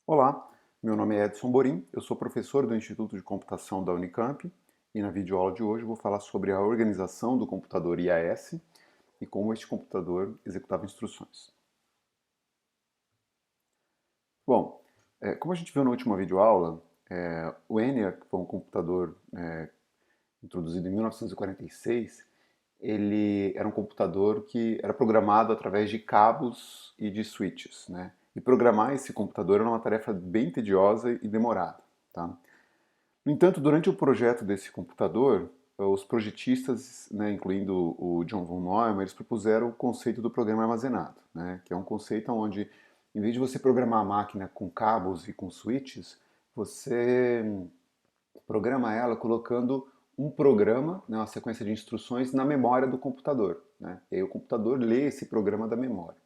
Olá, meu nome é Edson Borim, eu sou professor do Instituto de Computação da Unicamp e na videoaula de hoje eu vou falar sobre a organização do computador IAS e como este computador executava instruções. Bom, como a gente viu na última videoaula, o ENIAC, que foi um computador introduzido em 1946, ele era um computador que era programado através de cabos e de switches, né? E programar esse computador era uma tarefa bem tediosa e demorada, tá? No entanto, durante o projeto desse computador, os projetistas, né, incluindo o John von Neumann, eles propuseram o conceito do programa armazenado, né, que é um conceito onde, em vez de você programar a máquina com cabos e com switches, você programa ela colocando um programa, né, uma sequência de instruções na memória do computador, né, e aí o computador lê esse programa da memória.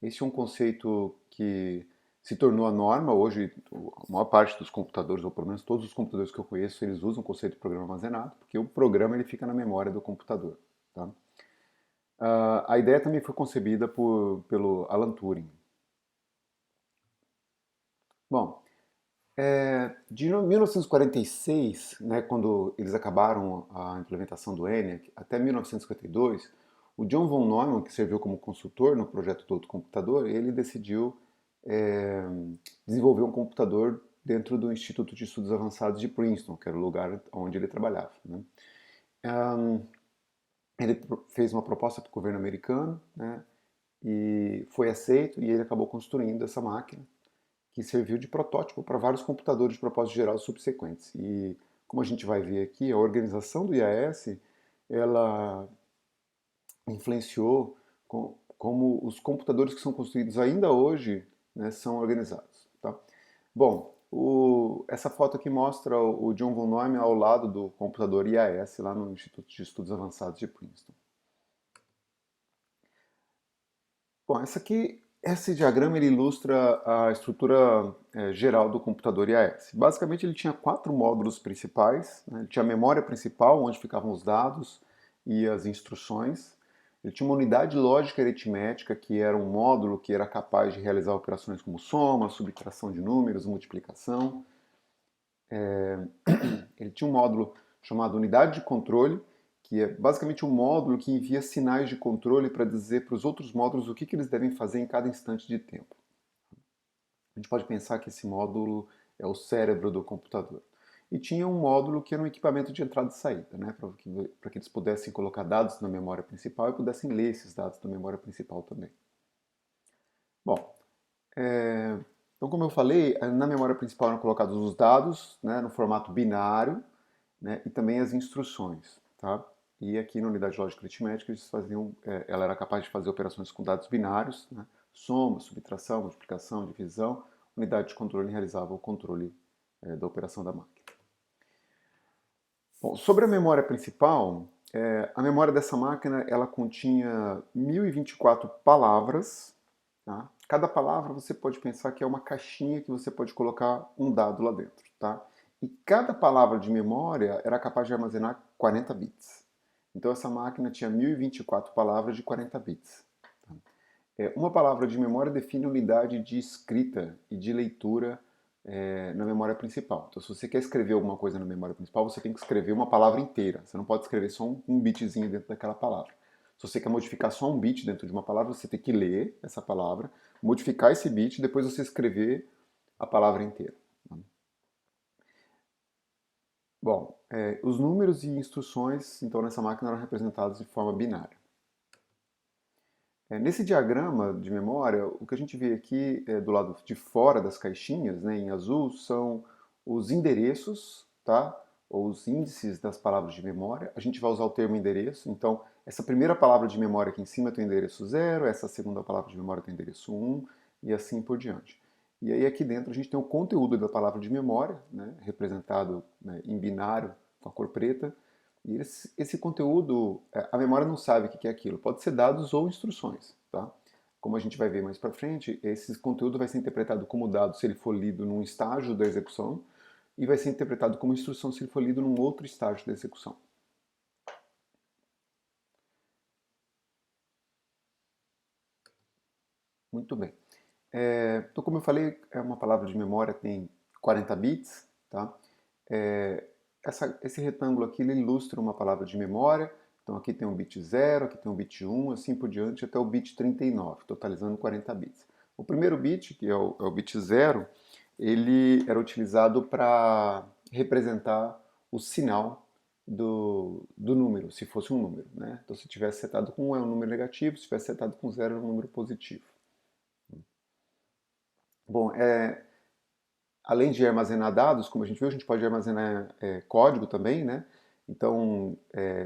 Esse é um conceito que se tornou a norma. Hoje, a maior parte dos computadores, ou pelo menos todos os computadores que eu conheço, eles usam o conceito de programa armazenado, porque o programa ele fica na memória do computador. Tá? A ideia também foi concebida pelo Alan Turing. Bom, de 1946, né, quando eles acabaram a implementação do ENIAC, até 1952, o John von Neumann, que serviu como consultor no projeto do outro computador, ele decidiu é, desenvolver um computador dentro do Instituto de Estudos Avançados de Princeton, que era o lugar onde ele trabalhava. Né? Ele fez uma proposta para o governo americano, né, e foi aceito, e ele acabou construindo essa máquina, que serviu de protótipo para vários computadores de propósito geral subsequentes. E como a gente vai ver aqui, a organização do IAS, ela influenciou como os computadores que são construídos ainda hoje, né, são organizados. Tá? Bom, essa foto aqui mostra o John von Neumann ao lado do computador IAS, lá no Instituto de Estudos Avançados de Princeton. Bom, esse diagrama ele ilustra a estrutura geral do computador IAS. Basicamente, ele tinha quatro módulos principais. Né? Ele tinha a memória principal, onde ficavam os dados e as instruções. Ele tinha uma unidade lógica aritmética, que era um módulo que era capaz de realizar operações como soma, subtração de números, multiplicação. Ele tinha um módulo chamado unidade de controle, que é basicamente um módulo que envia sinais de controle para dizer para os outros módulos o que eles devem fazer em cada instante de tempo. A gente pode pensar que esse módulo é o cérebro do computador. E tinha um módulo que era um equipamento de entrada e saída, né, para que eles pudessem colocar dados na memória principal e pudessem ler esses dados da memória principal também. Bom, então como eu falei, na memória principal eram colocados os dados, né, no formato binário, né, e também as instruções, tá? E aqui na unidade lógica aritmética eles faziam, ela era capaz de fazer operações com dados binários, né, soma, subtração, multiplicação, divisão. Unidade de controle realizava o controle da operação da máquina. Bom, sobre a memória principal, a memória dessa máquina ela continha 1024 palavras. Tá? Cada palavra você pode pensar que é uma caixinha que você pode colocar um dado lá dentro. Tá? E cada palavra de memória era capaz de armazenar 40 bits. Então essa máquina tinha 1024 palavras de 40 bits. Tá? Uma palavra de memória define a unidade de escrita e de leitura na memória principal. Então, se você quer escrever alguma coisa na memória principal, você tem que escrever uma palavra inteira. Você não pode escrever só um bitzinho dentro daquela palavra. Se você quer modificar só um bit dentro de uma palavra, você tem que ler essa palavra, modificar esse bit e depois você escrever a palavra inteira. Bom, os números e instruções, então, nessa máquina eram representados de forma binária. Nesse diagrama de memória, o que a gente vê aqui do lado de fora das caixinhas, né, em azul, são os endereços, tá? Ou os índices das palavras de memória. A gente vai usar o termo endereço, então essa primeira palavra de memória aqui em cima tem o endereço 0, essa segunda palavra de memória tem o endereço 1 e assim por diante. E aí aqui dentro a gente tem o conteúdo da palavra de memória, né, representado, né, em binário com a cor preta, e esse conteúdo, a memória não sabe o que é aquilo. Pode ser dados ou instruções, tá? Como a gente vai ver mais para frente, esse conteúdo vai ser interpretado como dado se ele for lido num estágio da execução e vai ser interpretado como instrução se ele for lido num outro estágio da execução. Muito bem. Então, como eu falei, é uma palavra de memória, tem 40 bits, tá? É, esse retângulo aqui ele ilustra uma palavra de memória. Então aqui tem um bit 0, aqui tem um bit 1, assim por diante até o bit 39, totalizando 40 bits. O primeiro bit, que é o bit 0, ele era utilizado para representar o sinal do número, se fosse um número, né? Então se tivesse setado com 1 é um número negativo, se tivesse setado com 0 é um número positivo. Bom, além de armazenar dados, como a gente viu, a gente pode armazenar código também, né? Então,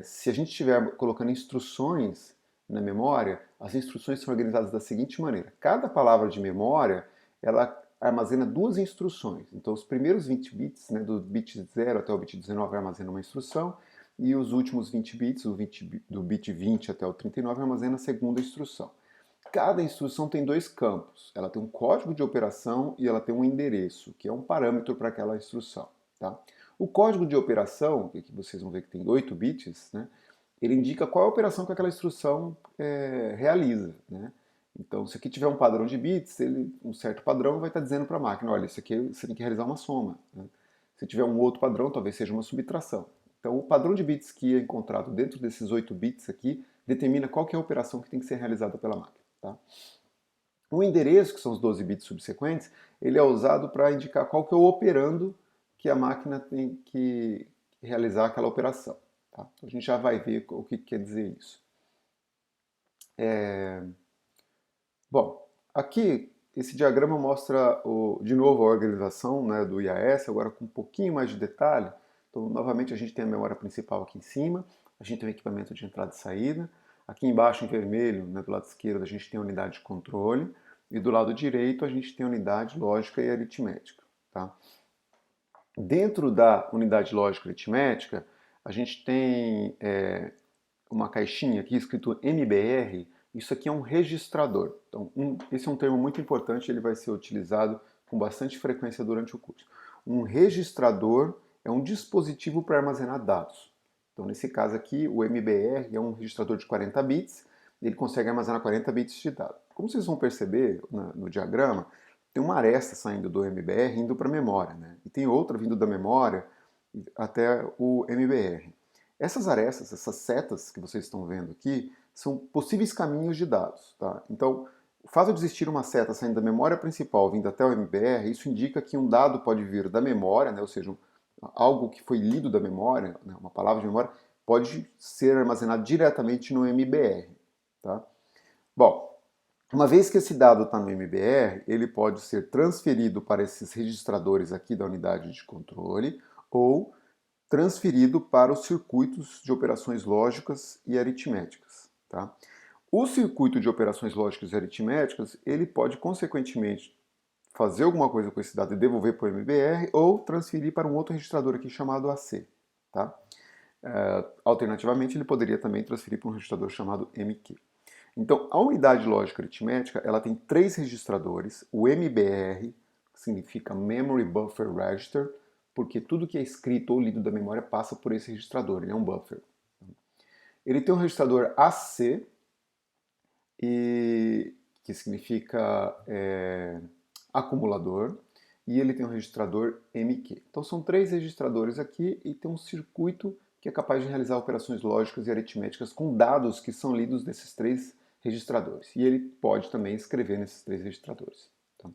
se a gente estiver colocando instruções na memória, as instruções são organizadas da seguinte maneira. Cada palavra de memória, ela armazena duas instruções. Então, os primeiros 20 bits, né, do bit 0 até o bit 19, armazena uma instrução, e os últimos 20 bits, do bit 20 até o 39, armazena a segunda instrução. Cada instrução tem dois campos. Ela tem um código de operação e ela tem um endereço, que é um parâmetro para aquela instrução. Tá? O código de operação, que aqui vocês vão ver que tem 8 bits, né, ele indica qual é a operação que aquela instrução realiza. Né? Então, se aqui tiver um padrão de bits, um certo padrão vai estar dizendo para a máquina, olha, isso aqui você tem que realizar uma soma. Né? Se tiver um outro padrão, talvez seja uma subtração. Então, o padrão de bits que é encontrado dentro desses 8 bits aqui determina qual que é a operação que tem que ser realizada pela máquina. Tá? O endereço, que são os 12 bits subsequentes, ele é usado para indicar qual que é o operando que a máquina tem que realizar aquela operação. Tá? A gente já vai ver o que quer dizer isso. Bom, aqui esse diagrama mostra de novo a organização, né, do IAS, agora com um pouquinho mais de detalhe. Então, novamente, a gente tem a memória principal aqui em cima, a gente tem o equipamento de entrada e saída. Aqui embaixo, em vermelho, né, do lado esquerdo, a gente tem a unidade de controle. E do lado direito, a gente tem a unidade lógica e aritmética. Tá? Dentro da unidade lógica e aritmética, a gente tem uma caixinha aqui escrito MBR. Isso aqui é um registrador. Então, esse é um termo muito importante, ele vai ser utilizado com bastante frequência durante o curso. Um registrador é um dispositivo para armazenar dados. Então, nesse caso aqui, o MBR é um registrador de 40 bits, ele consegue armazenar 40 bits de dado. Como vocês vão perceber no diagrama, tem uma aresta saindo do MBR indo para a memória, né? E tem outra vindo da memória até o MBR. Essas arestas, essas setas que vocês estão vendo aqui, são possíveis caminhos de dados. Tá? Então, o fato de existir uma seta saindo da memória principal vindo até o MBR, isso indica que um dado pode vir da memória, né? Ou seja, algo que foi lido da memória, né? Uma palavra de memória, pode ser armazenado diretamente no MBR. Tá? Bom, uma vez que esse dado está no MBR, ele pode ser transferido para esses registradores aqui da unidade de controle ou transferido para os circuitos de operações lógicas e aritméticas. Tá? O circuito de operações lógicas e aritméticas, ele pode, consequentemente, fazer alguma coisa com esse dado e devolver para o MBR ou transferir para um outro registrador aqui chamado AC. Tá? Alternativamente, ele poderia também transferir para um registrador chamado MQ. Então, a unidade lógica aritmética, ela tem 3 registradores, o MBR, que significa Memory Buffer Register, porque tudo que é escrito ou lido da memória passa por esse registrador, ele é um buffer. Ele tem um registrador AC, que significa acumulador, e ele tem um registrador MQ. Então são 3 registradores aqui e tem um circuito que é capaz de realizar operações lógicas e aritméticas com dados que são lidos desses 3 registradores. E ele pode também escrever nesses 3 registradores. Tá?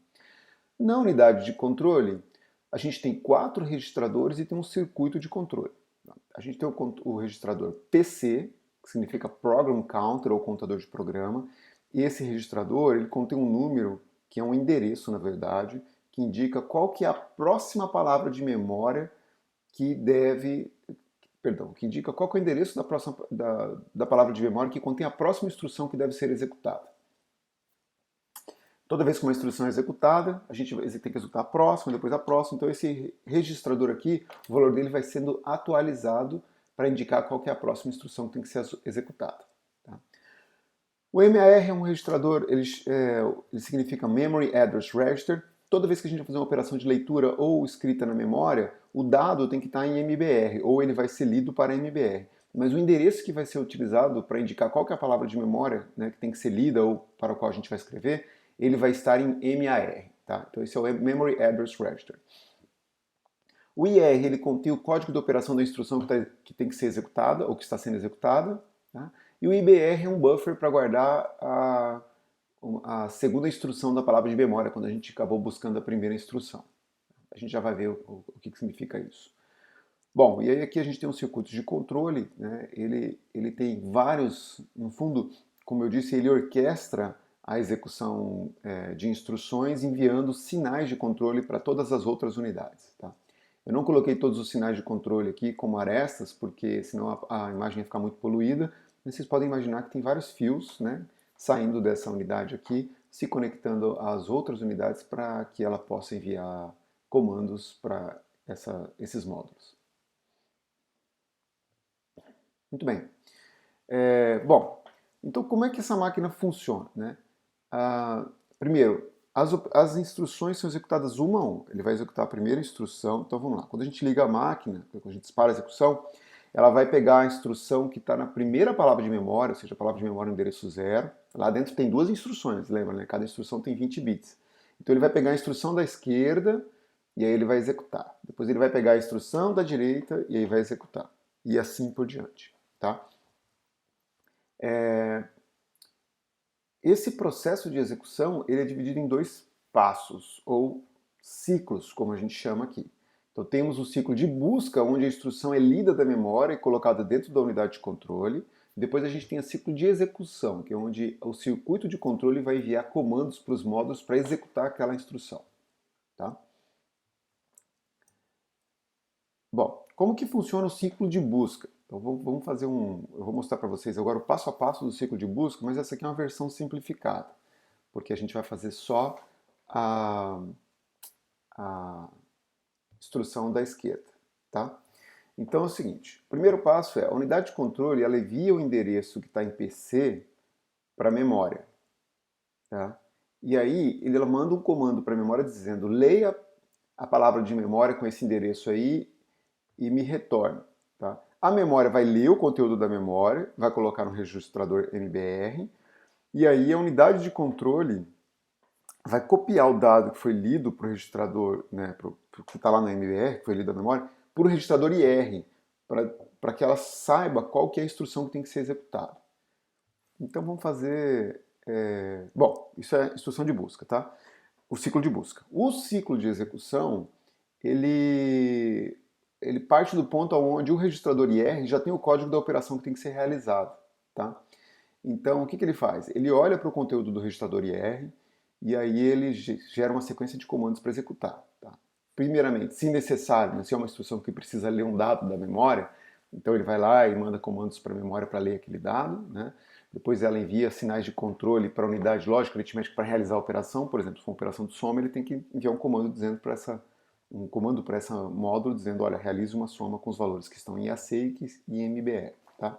Na unidade de controle, a gente tem 4 registradores e tem um circuito de controle. A gente tem o registrador PC, que significa Program Counter ou contador de programa. E esse registrador ele contém um número, que é um endereço, na verdade, que indica qual que é a próxima palavra de memória que que indica qual que é o endereço da palavra de memória que contém a próxima instrução que deve ser executada. Toda vez que uma instrução é executada, a gente tem que executar a próxima, depois a próxima. Então esse registrador aqui, o valor dele vai sendo atualizado para indicar qual que é a próxima instrução que tem que ser executada. Tá? O MAR é um registrador, ele significa Memory Address Register. Toda vez que a gente vai fazer uma operação de leitura ou escrita na memória, o dado tem que estar em MBR, ou ele vai ser lido para MBR. Mas o endereço que vai ser utilizado para indicar qual que é a palavra de memória, né, que tem que ser lida ou para o qual a gente vai escrever, ele vai estar em MAR. Tá? Então esse é o Memory Address Register. O IR ele contém o código de operação da instrução que tem que ser executada ou que está sendo executada. Tá? E o IBR é um buffer para guardar a segunda instrução da palavra de memória, quando a gente acabou buscando a primeira instrução. A gente já vai ver o que significa isso. Bom, e aí aqui a gente tem um circuito de controle, né? Ele tem vários, no fundo, como eu disse, ele orquestra a execução de instruções enviando sinais de controle para todas as outras unidades. Tá? Eu não coloquei todos os sinais de controle aqui como arestas, porque senão a imagem ia ficar muito poluída, mas vocês podem imaginar que tem vários fios, né, saindo dessa unidade aqui, se conectando às outras unidades para que ela possa enviar comandos para esses módulos. Muito bem. Bom, então como é que essa máquina funciona, né? Primeiro, as instruções são executadas uma a uma. Ele vai executar a primeira instrução. Então vamos lá. Quando a gente liga a máquina, quando a gente dispara a execução, ela vai pegar a instrução que está na primeira palavra de memória, ou seja, a palavra de memória no endereço 0. Lá dentro tem duas instruções, lembra, né? Cada instrução tem 20 bits. Então ele vai pegar a instrução da esquerda e aí ele vai executar. Depois ele vai pegar a instrução da direita e aí vai executar. E assim por diante. Tá? Esse processo de execução ele é dividido em dois passos, ou ciclos, como a gente chama aqui. Então temos o ciclo de busca, onde a instrução é lida da memória e colocada dentro da unidade de controle. Depois a gente tem o ciclo de execução, que é onde o circuito de controle vai enviar comandos para os módulos para executar aquela instrução. Tá? Bom, como que funciona o ciclo de busca? Então vamos fazer eu vou mostrar para vocês agora o passo a passo do ciclo de busca, mas essa aqui é uma versão simplificada, porque a gente vai fazer só a instrução da esquerda, tá? Então é o seguinte, o primeiro passo é a unidade de controle, ela envia o endereço que está em PC para a memória, tá? E aí ela manda um comando para a memória dizendo leia a palavra de memória com esse endereço aí e me retorne. Tá? A memória vai ler o conteúdo da memória, vai colocar no registrador MBR, e aí a unidade de controle vai copiar o dado que foi lido para o registrador, né, que está lá no MBR, que foi lido da memória, para o registrador IR, para que ela saiba qual que é a instrução que tem que ser executada. Então vamos fazer... Bom, isso é instrução de busca, tá? O ciclo de busca. O ciclo de execução, ele parte do ponto onde o registrador IR já tem o código da operação que tem que ser realizado. Tá? Então, o que ele faz? Ele olha para o conteúdo do registrador IR e aí ele gera uma sequência de comandos para executar. Tá? Primeiramente, se necessário, né, se é uma instrução que precisa ler um dado da memória, então ele vai lá e manda comandos para a memória para ler aquele dado. Né? Depois ela envia sinais de controle para a unidade lógica aritmética para realizar a operação. Por exemplo, se for uma operação de soma, ele tem que enviar um comando dizendo para essa módulo dizendo, olha, realize uma soma com os valores que estão em IAC e em MBR. Tá?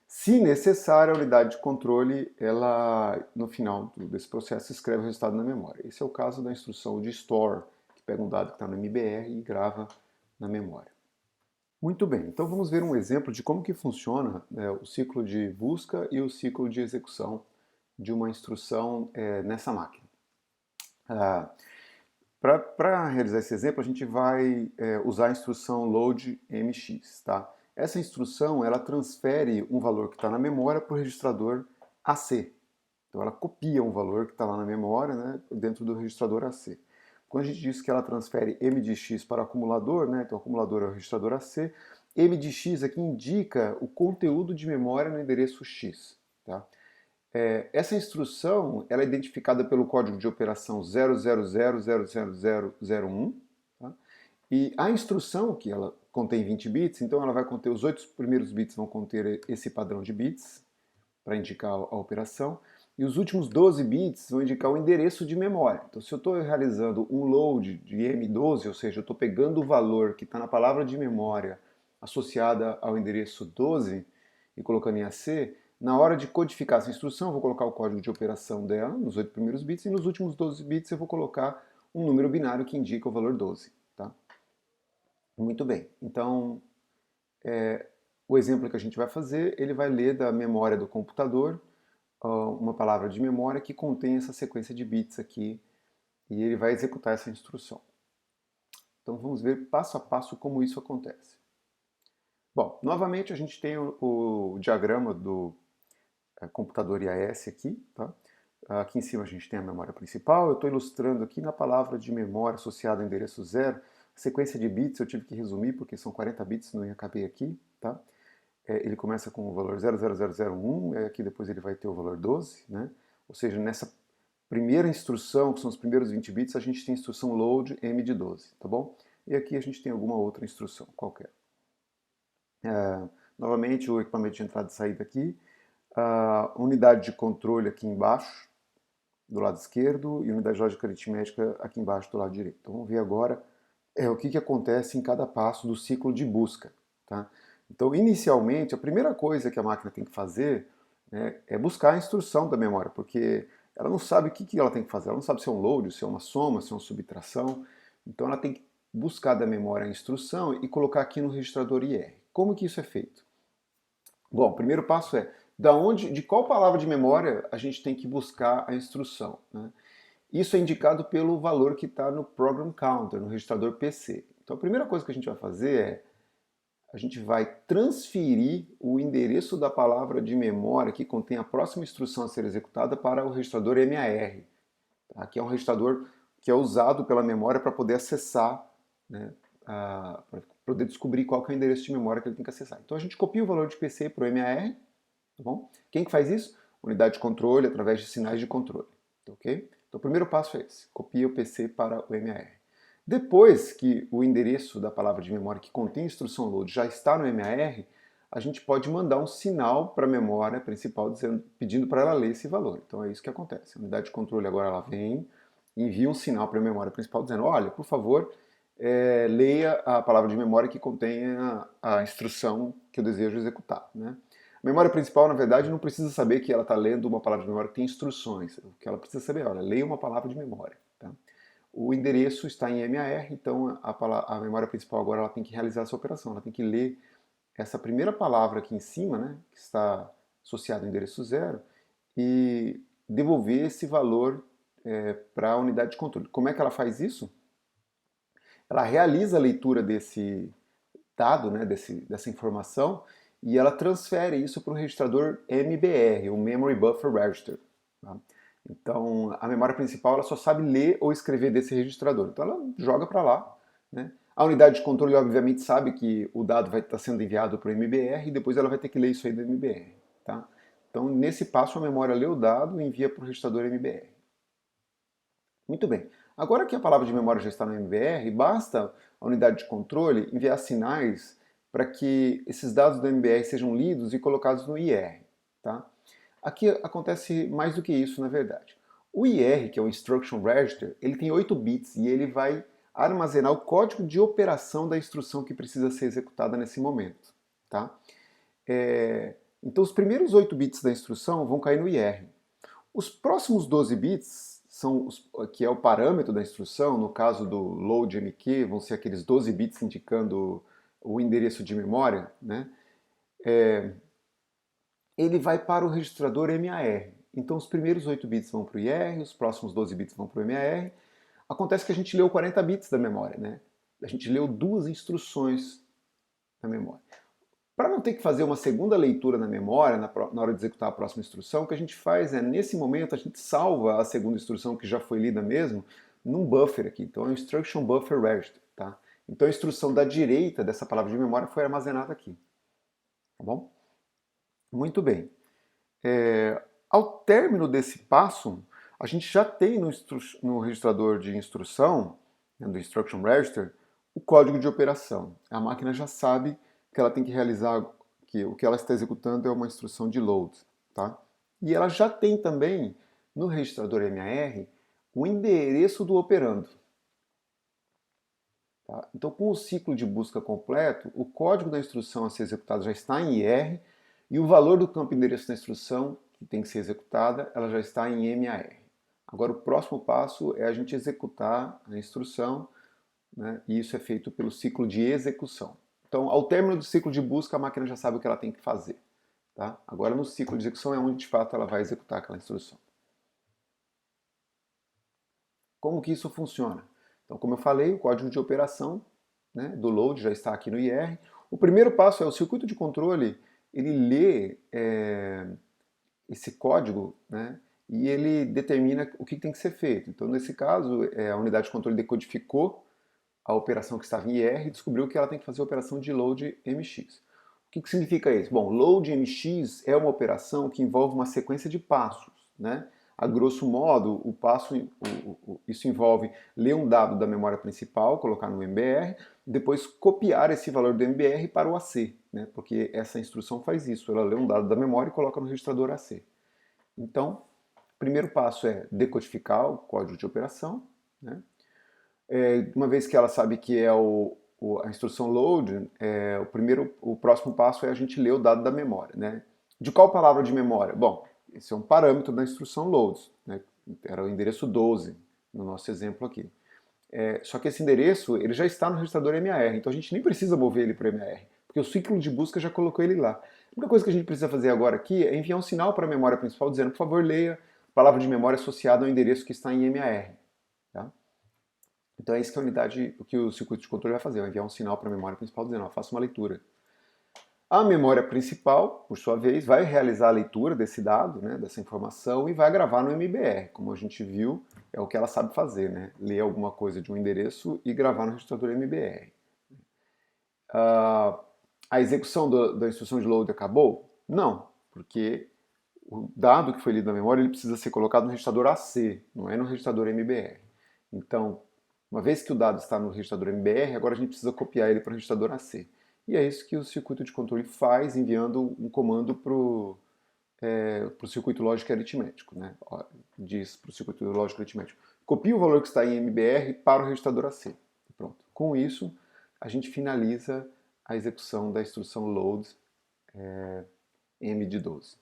Se necessário, a unidade de controle, ela, no final desse processo, escreve o resultado na memória. Esse é o caso da instrução de store, que pega um dado que está no MBR e grava na memória. Muito bem, então vamos ver um exemplo de como que funciona, né, o ciclo de busca e o ciclo de execução de uma instrução nessa máquina. Para realizar esse exemplo, a gente vai usar a instrução load_mx. Tá? Essa instrução ela transfere um valor que está na memória para o registrador AC. Então ela copia um valor que está lá na memória, né, dentro do registrador AC. Quando a gente diz que ela transfere M de X para o acumulador, né, então o acumulador é o registrador AC, M de X aqui indica o conteúdo de memória no endereço X. Tá? Essa instrução ela é identificada pelo código de operação 000000001. Tá? E a instrução, que ela contém 20 bits, então ela vai conter os 8 primeiros bits vão conter esse padrão de bits para indicar a operação. E os últimos 12 bits vão indicar o endereço de memória. Então, se eu estou realizando um load de M12, ou seja, eu estou pegando o valor que está na palavra de memória associada ao endereço 12 e colocando em AC, na hora de codificar essa instrução, eu vou colocar o código de operação dela, nos 8 primeiros bits, e nos últimos 12 bits eu vou colocar um número binário que indica o valor 12. Tá? Muito bem. Então, o exemplo que a gente vai fazer, ele vai ler da memória do computador uma palavra de memória que contém essa sequência de bits aqui e ele vai executar essa instrução. Então vamos ver passo a passo como isso acontece. Bom, novamente a gente tem o diagrama do computador IAS aqui, tá? Aqui em cima a gente tem a memória principal, eu estou ilustrando aqui na palavra de memória associada ao endereço 0, a sequência de bits eu tive que resumir porque são 40 bits, não ia caber aqui, tá? Ele começa com o valor 00001, aqui depois ele vai ter o valor 12, né? Ou seja, nessa primeira instrução, que são os primeiros 20 bits, a gente tem a instrução load M de 12, tá bom? E aqui a gente tem alguma outra instrução qualquer. Novamente o equipamento de entrada e saída aqui, a unidade de controle aqui embaixo, do lado esquerdo, e unidade de lógica aritmética aqui embaixo do lado direito. Então vamos ver agora o que acontece em cada passo do ciclo de busca. Tá? Então, inicialmente, a primeira coisa que a máquina tem que fazer, né, é buscar a instrução da memória, porque ela não sabe o que ela tem que fazer, ela não sabe se é um load, se é uma soma, se é uma subtração. Então ela tem que buscar da memória a instrução e colocar aqui no registrador IR. Como que isso é feito? Bom, o primeiro passo é de qual palavra de memória a gente tem que buscar a instrução. Né? Isso é indicado pelo valor que está no Program Counter, no registrador PC. Então a primeira coisa que a gente vai fazer é a gente vai transferir o endereço da palavra de memória que contém a próxima instrução a ser executada para o registrador MAR. Tá? Que é um registrador que é usado pela memória para poder acessar, né, para poder descobrir qual que é o endereço de memória que ele tem que acessar. Então a gente copia o valor de PC para o MAR, tá bom? Quem que faz isso? Unidade de controle através de sinais de controle, tá ok? Então o primeiro passo é esse, copia o PC para o MAR. Depois que o endereço da palavra de memória que contém a instrução load já está no MAR, a gente pode mandar um sinal para a memória principal pedindo para ela ler esse valor. Então é isso que acontece. A unidade de controle agora ela vem, envia um sinal para a memória principal dizendo, olha, por favor, leia a palavra de memória que contém a instrução que eu desejo executar. Né? A memória principal, na verdade, não precisa saber que ela está lendo uma palavra de memória que tem instruções. O que ela precisa saber é, olha, leia uma palavra de memória. Tá? O endereço está em MAR, então a memória principal agora ela tem que realizar essa operação, ela tem que ler essa primeira palavra aqui em cima, né, que está associada ao endereço 0, e devolver esse valor para a unidade de controle. Como é que ela faz isso? Ela realiza a leitura desse dado, né, dessa informação, e ela transfere isso para o registrador MBR, o Memory Buffer Register. Tá? Então, a memória principal ela só sabe ler ou escrever desse registrador. Então, ela joga para lá. Né? A unidade de controle, obviamente, sabe que o dado vai estar sendo enviado para o MBR e depois ela vai ter que ler isso aí do MBR. Tá? Então, nesse passo, a memória lê o dado e envia para o registrador MBR. Muito bem. Agora que a palavra de memória já está no MBR, basta a unidade de controle enviar sinais para que esses dados do MBR sejam lidos e colocados no IR. Tá? Aqui acontece mais do que isso, na verdade. O IR, que é o Instruction Register, ele tem 8 bits e ele vai armazenar o código de operação da instrução que precisa ser executada nesse momento. Tá? Então, os primeiros 8 bits da instrução vão cair no IR. Os próximos 12 bits, que é o parâmetro da instrução, no caso do loadMQ, vão ser aqueles 12 bits indicando o endereço de memória, né? Ele vai para o registrador MAR. Então os primeiros 8 bits vão para o IR, os próximos 12 bits vão para o MAR. Acontece que a gente leu 40 bits da memória, né? A gente leu 2 instruções na memória. Para não ter que fazer uma segunda leitura na memória na hora de executar a próxima instrução, o que a gente faz é, nesse momento, a gente salva a segunda instrução que já foi lida mesmo num buffer aqui. Então é um Instruction Buffer Register. Tá? Então a instrução da direita dessa palavra de memória foi armazenada aqui. Tá bom? Muito bem. Ao término desse passo, a gente já tem no registrador de instrução, né, do Instruction Register, o código de operação. A máquina já sabe que ela tem que realizar, que o que ela está executando é uma instrução de load. Tá? E ela já tem também, no registrador MAR, o endereço do operando. Tá? Então, com o ciclo de busca completo, o código da instrução a ser executada já está em IR e o valor do campo endereço da instrução que tem que ser executada, ela já está em MAR. Agora, o próximo passo é a gente executar a instrução, né, e isso é feito pelo ciclo de execução. Então, ao término do ciclo de busca, a máquina já sabe o que ela tem que fazer. Tá? Agora no ciclo de execução é onde de fato ela vai executar aquela instrução. Como que isso funciona? Então, como eu falei, o código de operação, né, do load já está aqui no IR. O primeiro passo é o circuito de controle, ele lê esse código, né, e ele determina o que tem que ser feito. Então, nesse caso, a unidade de controle decodificou a operação que estava em IR e descobriu que ela tem que fazer a operação de load MX. O que significa isso? Bom, load MX é uma operação que envolve uma sequência de passos, né? A grosso modo, isso envolve ler um dado da memória principal, colocar no MBR, depois copiar esse valor do MBR para o AC, né? Porque essa instrução faz isso, ela lê um dado da memória e coloca no registrador AC. Então, o primeiro passo é decodificar o código de operação, né? Uma vez que ela sabe que é a instrução load, o próximo passo é a gente ler o dado da memória, né? De qual palavra de memória? Bom, esse é um parâmetro da instrução load, né? Era o endereço 12 no nosso exemplo aqui. Só que esse endereço ele já está no registrador MAR, então a gente nem precisa mover ele para o MAR, porque o ciclo de busca já colocou ele lá. A única coisa que a gente precisa fazer agora aqui é enviar um sinal para a memória principal dizendo, por favor, leia a palavra de memória associada ao endereço que está em MAR. Tá? Então é isso que a unidade, o que o circuito de controle vai fazer, vai enviar um sinal para a memória principal dizendo, ó, faça uma leitura. A memória principal, por sua vez, vai realizar a leitura desse dado, né, dessa informação, e vai gravar no MBR. Como a gente viu, é o que ela sabe fazer, né? Ler alguma coisa de um endereço e gravar no registrador MBR. A execução da instrução de load acabou? Não, porque o dado que foi lido na memória ele precisa ser colocado no registrador AC, não é no registrador MBR. Então, uma vez que o dado está no registrador MBR, agora a gente precisa copiar ele para o registrador AC. E é isso que o circuito de controle faz, enviando um comando para o circuito lógico e aritmético. Né? Diz para o circuito lógico e aritmético, copia o valor que está em MBR para o registrador AC. Pronto. Com isso, a gente finaliza a execução da instrução load M de 12.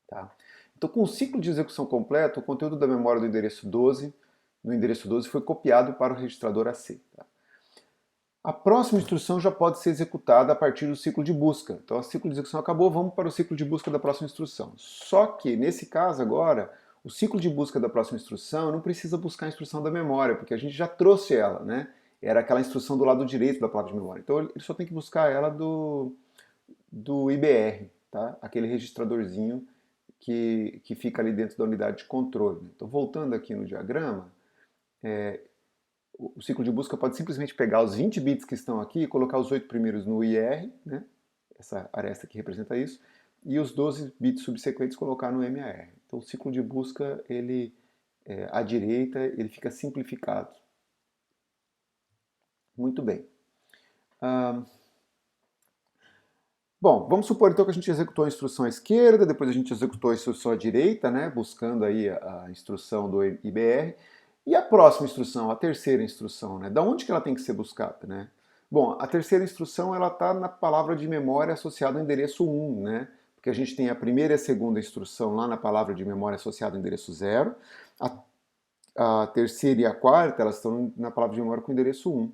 Tá? Então, com o ciclo de execução completo, o conteúdo da memória do endereço 12, no endereço 12, foi copiado para o registrador AC. Tá? A próxima instrução já pode ser executada a partir do ciclo de busca. Então, o ciclo de execução acabou, vamos para o ciclo de busca da próxima instrução. Só que, nesse caso agora, o ciclo de busca da próxima instrução não precisa buscar a instrução da memória, porque a gente já trouxe ela, né? Era aquela instrução do lado direito da palavra de memória. Então, ele só tem que buscar ela do IBR, tá? Aquele registradorzinho que fica ali dentro da unidade de controle. Então, voltando aqui no diagrama, o ciclo de busca pode simplesmente pegar os 20 bits que estão aqui e colocar os 8 primeiros no IR, né? Essa aresta aqui representa isso, e os 12 bits subsequentes colocar no MAR. Então o ciclo de busca, ele, à direita, ele fica simplificado. Muito bem. Bom, vamos supor então que a gente executou a instrução à esquerda, depois a gente executou a instrução à direita, né? Buscando aí a instrução do IBR. E a próxima instrução, a terceira instrução, né? Da onde que ela tem que ser buscada, né? Bom, a terceira instrução ela está na palavra de memória associada ao endereço 1, né? Porque a gente tem a primeira e a segunda instrução lá na palavra de memória associada ao endereço 0. A terceira e a quarta elas estão na palavra de memória com o endereço 1.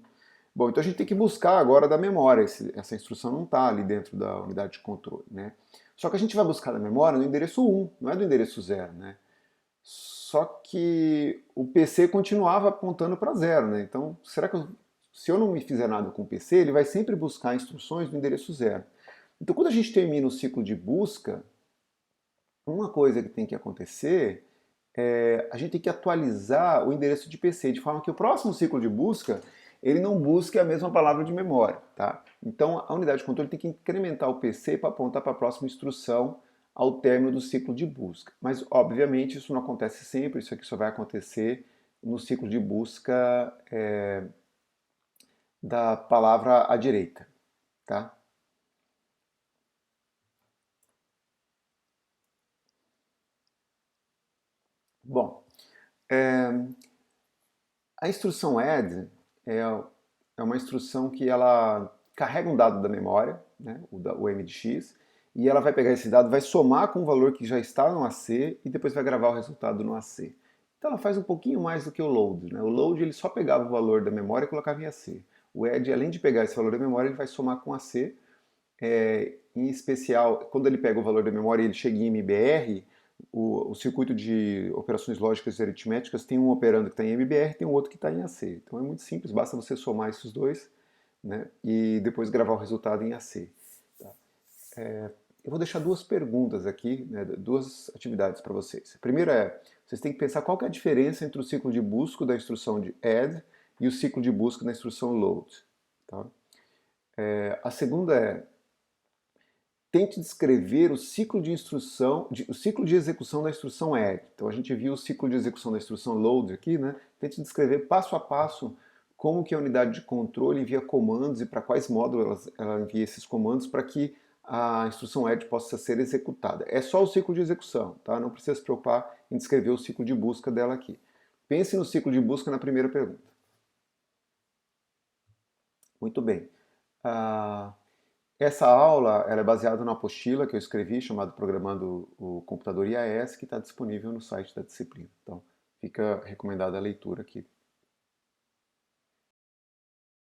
Bom, então a gente tem que buscar agora da memória. Essa instrução não está ali dentro da unidade de controle, né? Só que a gente vai buscar da memória no endereço 1, não é do endereço 0, né? Só que o PC continuava apontando para 0, né? Então, será que se eu não me fizer nada com o PC, ele vai sempre buscar instruções do endereço 0. Então, quando a gente termina o ciclo de busca, uma coisa que tem que acontecer a gente tem que atualizar o endereço de PC, de forma que o próximo ciclo de busca ele não busque a mesma palavra de memória. Tá? Então, a unidade de controle tem que incrementar o PC para apontar para a próxima instrução ao término do ciclo de busca. Mas, obviamente, isso não acontece sempre, isso aqui só vai acontecer no ciclo de busca da palavra à direita. Tá? Bom, a instrução add é uma instrução que ela carrega um dado da memória, né, o M de X, e ela vai pegar esse dado, vai somar com o valor que já está no AC e depois vai gravar o resultado no AC. Então ela faz um pouquinho mais do que o load. Né? O load ele só pegava o valor da memória e colocava em AC. O add, além de pegar esse valor da memória, ele vai somar com AC Em especial, quando ele pega o valor da memória e ele chega em MBR, o circuito de operações lógicas e aritméticas tem um operando que está em MBR e tem um outro que está em AC. Então é muito simples, basta você somar esses dois, né, e depois gravar o resultado em AC. Tá? Eu vou deixar duas perguntas aqui, né, duas atividades para vocês. A primeira é, vocês têm que pensar qual que é a diferença entre o ciclo de busca da instrução de add e o ciclo de busca da instrução load. Tá? A segunda é, tente descrever o ciclo de instrução, o ciclo de execução da instrução add. Então a gente viu o ciclo de execução da instrução load aqui, né? Tente descrever passo a passo como que a unidade de controle envia comandos e para quais módulos ela envia esses comandos para que a instrução add possa ser executada. É só o ciclo de execução, tá? Não precisa se preocupar em descrever o ciclo de busca dela aqui. Pense no ciclo de busca na primeira pergunta. Muito bem. Ah, essa aula ela é baseada na apostila que eu escrevi, chamado Programando o Computador IAS, que está disponível no site da disciplina. Então, fica recomendada a leitura aqui